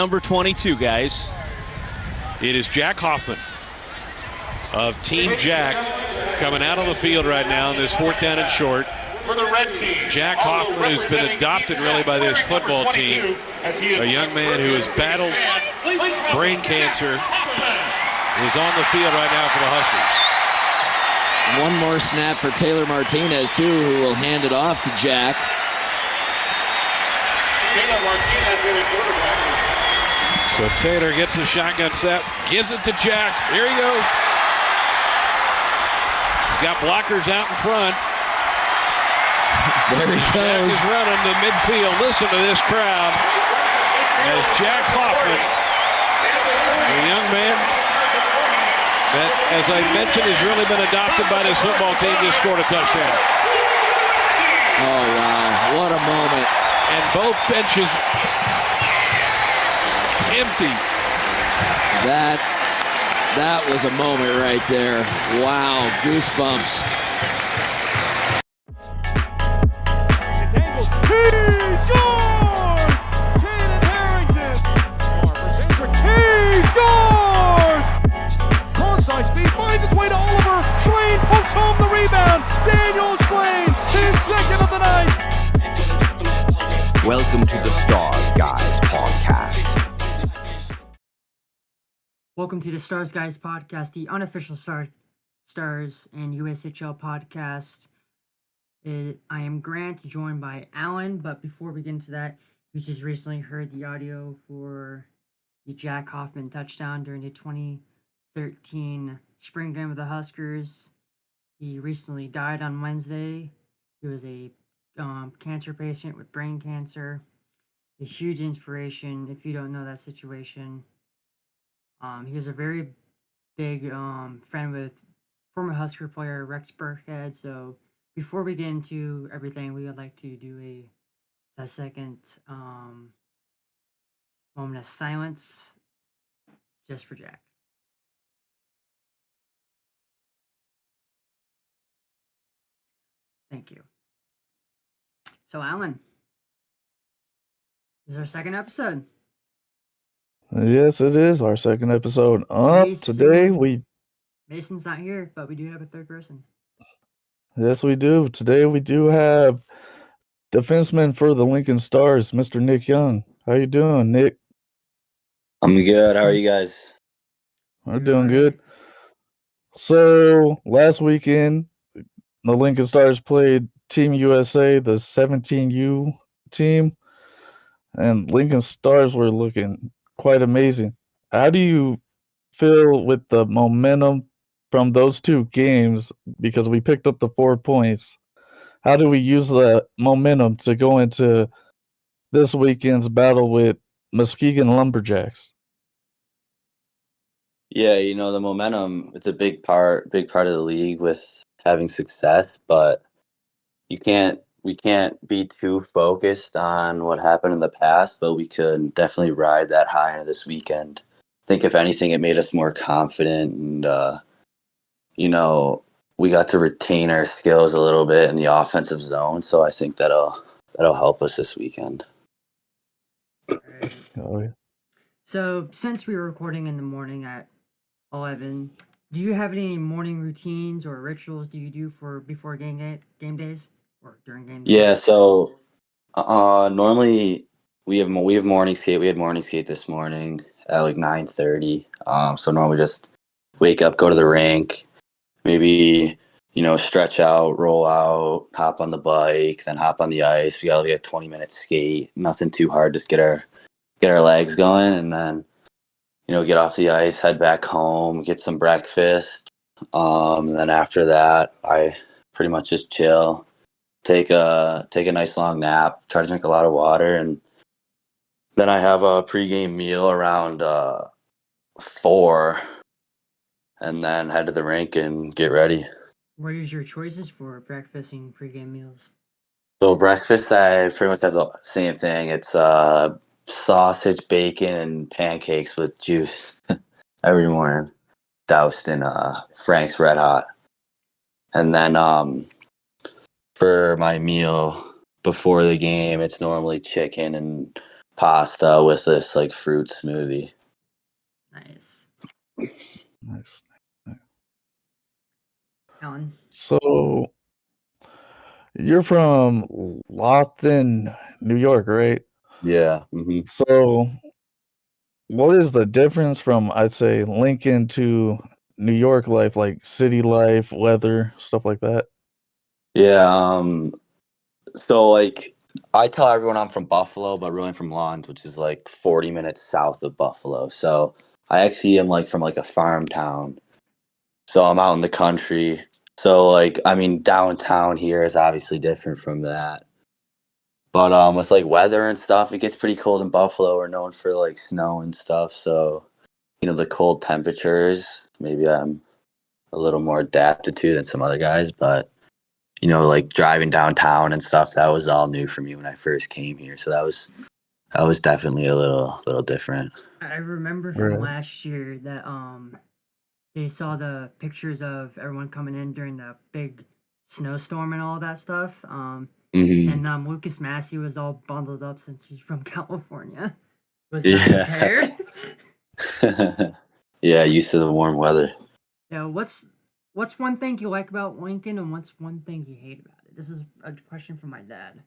Number 22, guys. It is Jack Hoffman of Team Jack coming out on the field right now in this fourth down and short. Jack Hoffman, who's been adopted really by this football team, a young man who has battled brain cancer, is on the field right now for the Huskers. One more snap for Taylor Martinez, too, who will hand it off to Jack. So Taylor gets the shotgun set, gives it to Jack. Here he goes. He's got blockers out in front. There he Jack goes. is running the midfield. Listen to this crowd as Jack Hoffman, a young man that, as I mentioned, has really been adopted by this football team, just scored a touchdown. Oh, wow. What a moment. And both benches empty. That was a moment right there. Wow, goosebumps. He scores! Keenan Harrington. He scores! Cross-side speed finds its way to Oliver. Swain pokes home the rebound. Daniel Swain, his second of the night. Welcome to the Stars Guys podcast. Welcome to the Stars Guys podcast, the unofficial Stars and USHL podcast. I am Grant, joined by Alan, but before we get into that, we just recently heard the audio for the Jack Hoffman touchdown during the 2013 spring game of the Huskers. He recently died on Wednesday. He was a cancer patient with brain cancer. A huge inspiration if you don't know that situation. He was a very big friend with former Husker player Rex Burkhead. So before we get into everything, we would like to do a second moment of silence just for Jack. Thank you. So Alan, this is our second episode. Yes, it is our second episode. Mason's not here, but we do have a third person. Yes, we do. Today we do have defenseman for the Lincoln Stars, Mr. Nick Young. How you doing, Nick? I'm good. How are you guys? We're doing good. So last weekend, the Lincoln Stars played Team USA, the 17U team, and Lincoln Stars were looking quite amazing. How do you feel with the momentum from those two games? Because we picked up the 4 points. How do we use the momentum to go into this weekend's battle with Muskegon Lumberjacks? Yeah, the momentum, it's a big part of the league with having success, but we can't be too focused on what happened in the past, but we could definitely ride that high into this weekend. I think if anything, it made us more confident and, we got to retain our skills a little bit in the offensive zone. So I think that'll help us this weekend. Oh, yeah. So since we were recording in the morning at 11, do you have any morning routines or rituals do you do for before game days or during game days? Yeah, so normally we have morning skate. We had morning skate this morning at like 9:30. So normally just wake up, go to the rink, maybe stretch out, roll out, hop on the bike, then hop on the ice. We got like a 20-minute skate. Nothing too hard, just get our legs going, and then get off the ice, head back home, get some breakfast. And then after that, I pretty much just chill, take a nice long nap, try to drink a lot of water, and then I have a pregame meal around 4, and then head to the rink and get ready. What is your choices for breakfast and pregame meals? So breakfast, I pretty much have the same thing. It's sausage, bacon, and pancakes with juice every morning, doused in Frank's Red Hot. And then for my meal before the game, it's normally chicken and pasta with this like fruit smoothie. Nice. Nice. Alan. So you're from Lawton, New York, right? Yeah. Mm-hmm. So what is the difference from, I'd say, Lincoln to New York life, like city life, weather, stuff like that? Yeah. So like I tell everyone I'm from Buffalo, but really I'm from Lawrence, which is like 40 minutes south of Buffalo. So I actually am like from like a farm town. So I'm out in the country. So like I mean downtown here is obviously different from that. But with like weather and stuff, it gets pretty cold in Buffalo. We're known for like snow and stuff. So, the cold temperatures, maybe I'm a little more adapted to than some other guys, but like driving downtown and stuff, that was all new for me when I first came here. So that was definitely a little different. I remember from Right. last year that they saw the pictures of everyone coming in during the big snowstorm and all that stuff. Hmm. And Lucas Massey was all bundled up since he's from California. Was not Yeah. prepared. Yeah, used to the warm weather. Yeah, what's one thing you like about Lincoln and what's one thing you hate about it? This is a question from my dad.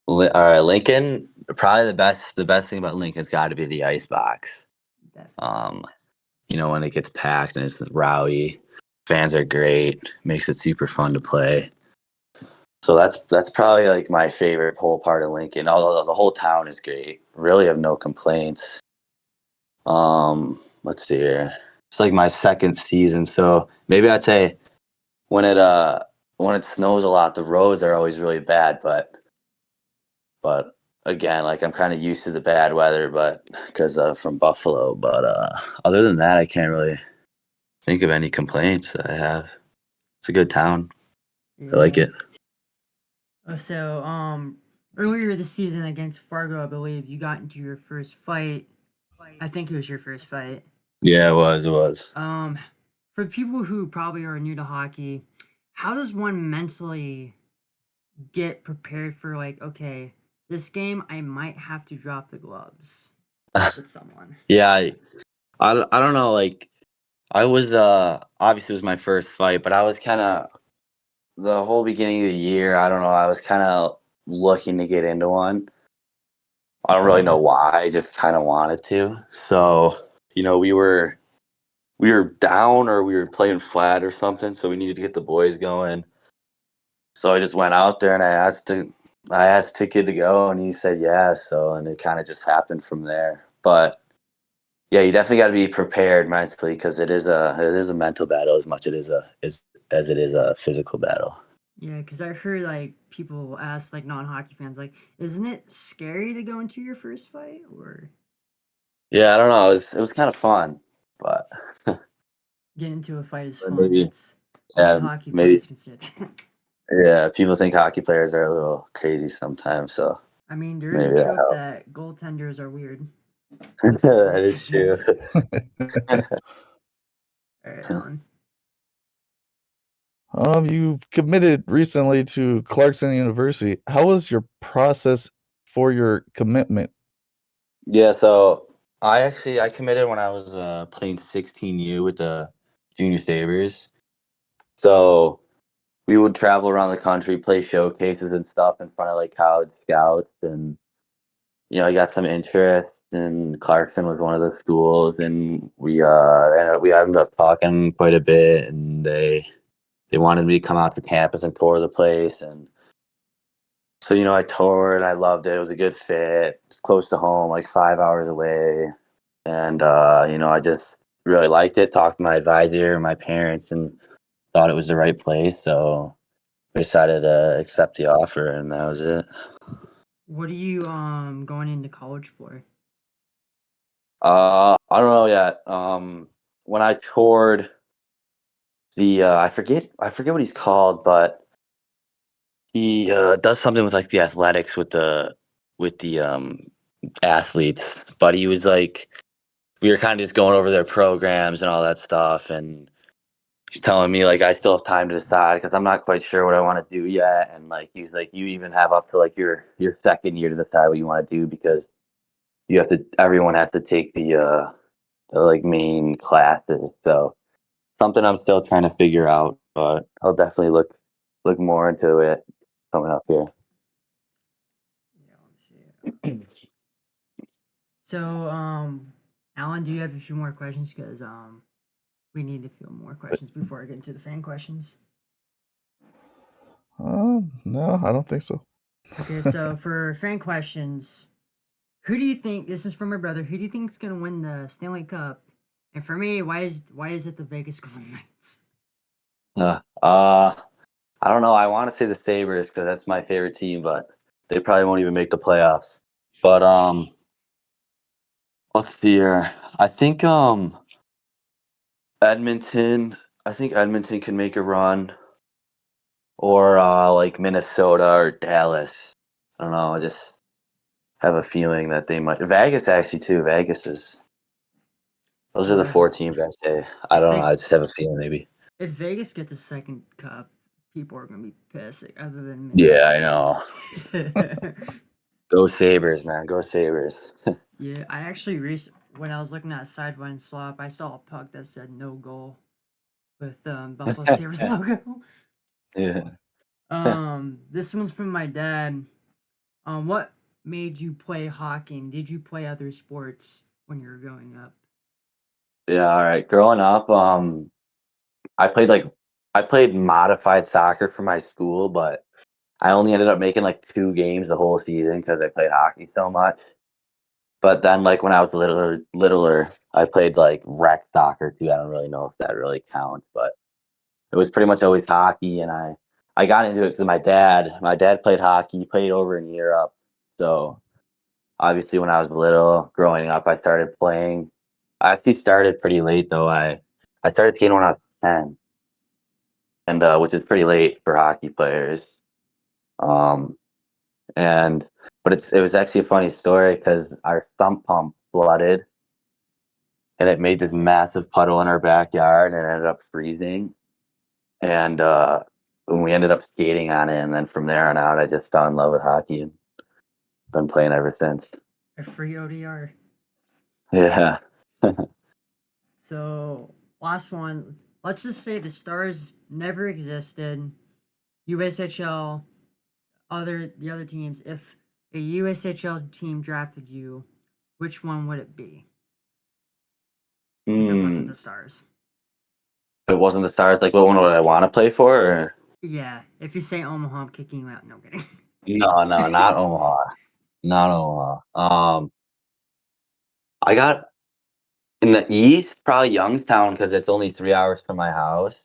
All right, Lincoln, probably the best thing about Lincoln's got to be the ice box. Definitely. Um, when it gets packed and it's rowdy, fans are great, makes it super fun to play. So that's probably like my favorite whole part of Lincoln. Although the whole town is great, really have no complaints. Let's see here. It's like my second season, so maybe I'd say when it snows a lot, the roads are always really bad, but again, like I'm kind of used to the bad weather, but because from Buffalo. But other than that, I can't really think of any complaints that I have. It's a good town. I like Yeah. it. So earlier this season against Fargo, I believe you got into your first fight. I think it was your first fight. Yeah, it was. It was. Um, for people who probably are new to hockey, how does one mentally get prepared for like, okay, this game I might have to drop the gloves with someone? Yeah, I don't know. Like I was obviously it was my first fight, but I was kind of the whole beginning of the year. I don't know. I was kind of looking to get into one. I don't really know why. I just kind of wanted to. So we were down or we were playing flat or something, so we needed to get the boys going. So I just went out there and I asked Ticket to go, and he said yeah. So and it kind of just happened from there. But yeah, you definitely got to be prepared mentally because it is a mental battle as much as it is a physical battle. Yeah, because I heard like people ask like non-hockey fans like, isn't it scary to go into your first fight or Yeah, I don't know. It was kind of fun, but get into a fight is or fun? maybe That's only yeah, hockey maybe players can say that. yeah. People think hockey players are a little crazy sometimes, so I mean, there is a maybe that trope helps. that goaltenders are weird. Defense That is true. goaltenders. All right, Alan. You've committed recently to Clarkson University. How was your process for your commitment? Yeah, so I committed when I was playing 16U with the Junior Sabres. So we would travel around the country, play showcases and stuff in front of like college scouts, and I got some interest. And Clarkson was one of the schools, and we ended up talking quite a bit, and they wanted me to come out to campus and tour the place, and so I toured. I loved it. It was a good fit. It's close to home, like 5 hours away. And I just really liked it. Talked to my advisor, my parents, and thought it was the right place. So we decided to accept the offer, and that was it. What are you going into college for? I don't know yet. When I toured the, I forget what he's called, but he does something with like the athletics with the athletes. But he was like, we were kind of just going over their programs and all that stuff, and he's telling me like I still have time to decide because I'm not quite sure what I want to do yet. And like he's like, you even have up to like your second year to decide what you want to do because everyone has to take the like main classes. So something I'm still trying to figure out, but I'll definitely look more into it coming up here. Yeah, let me see. So, Alan, do you have a few more questions? Because we need a few more questions before I get into the fan questions. No, I don't think so. Okay, so for fan questions, who do you think, this is from my brother, who do you think is gonna win the Stanley Cup? And for me, why is it the Vegas Golden Knights? I don't know. I want to say the Sabres because that's my favorite team, but they probably won't even make the playoffs. But let's see here. I think Edmonton. I think Edmonton can make a run, or like Minnesota or Dallas. I don't know. I just have a feeling that they might. Vegas actually too. Vegas is. Those are the Yeah. 4 teams I say. I If don't know. they I just have a feeling maybe. if Vegas gets a second cup, people are gonna be pissed other than me. Yeah, I know. Go Sabres, man. Go Sabres. Yeah, I actually when I was looking at Sidewind Swap, I saw a puck that said no goal with Buffalo Sabres logo. Yeah. This one's from my dad. What made you play hockey? And did you play other sports when you were growing up? Yeah, all right. Growing up, I played I played modified soccer for my school, but I only ended up making like 2 games the whole season because I played hockey so much. But then like when I was littler, I played like rec soccer too. I don't really know if that really counts, but it was pretty much always hockey, and I got into it because my dad played hockey, he played over in Europe. So obviously when I was little, growing up, I started playing. I actually started pretty late though. I started skating when I was 10, and which is pretty late for hockey players. Um, and but it was actually a funny story because our sump pump flooded, and it made this massive puddle in our backyard, and it ended up freezing. And when we ended up skating on it, and then from there on out, I just fell in love with hockey and been playing ever since. A free ODR. Yeah. So last one. Let's just say the Stars never existed. USHL, the other teams. If a USHL team drafted you, which one would it be? If it wasn't the Mm. Stars. If it wasn't the Stars, like what one would I want to play for? Or? Yeah. If you say Omaha, I'm kicking you out. No I'm kidding. No, not Omaha. Not Omaha. I got in the East, probably Youngstown because it's only 3 hours from my house,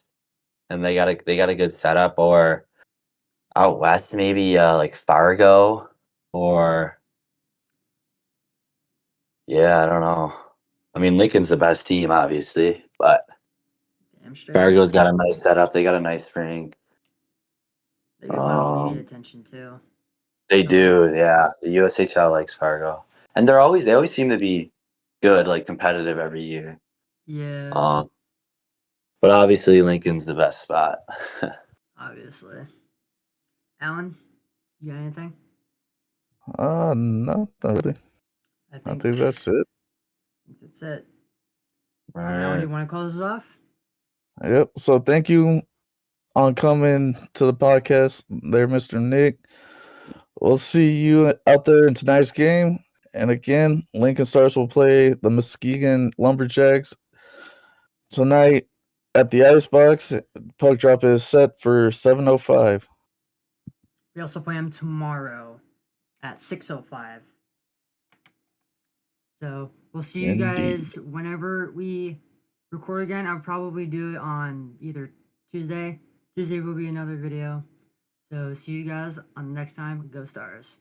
and they got a good setup. Or out west, maybe like Fargo, or yeah, I don't know. I mean, Lincoln's the best team, obviously, but Damn straight. Fargo's got a nice setup. They got a nice rink. They get a lot of media Um, attention too. they So do, yeah. The USHL likes Fargo, and they always seem to be good, like competitive every year. yeah, Um, but obviously Lincoln's the best spot. obviously. Alan, you got anything? No, not really. I I think think that's it. that's it. All Alan, do right. you want to close us off? Yep. So thank you on coming to the podcast there, Mr. Nick. We'll see you out there in tonight's game. And again, Lincoln Stars will play the Muskegon Lumberjacks tonight at the Icebox. Puck drop is set for 7:05. We also play them tomorrow at 6:05. So we'll see you Indeed. guys whenever we record again. I'll probably do it on either Tuesday. Tuesday will be another video. So see you guys on the next time. Go Stars.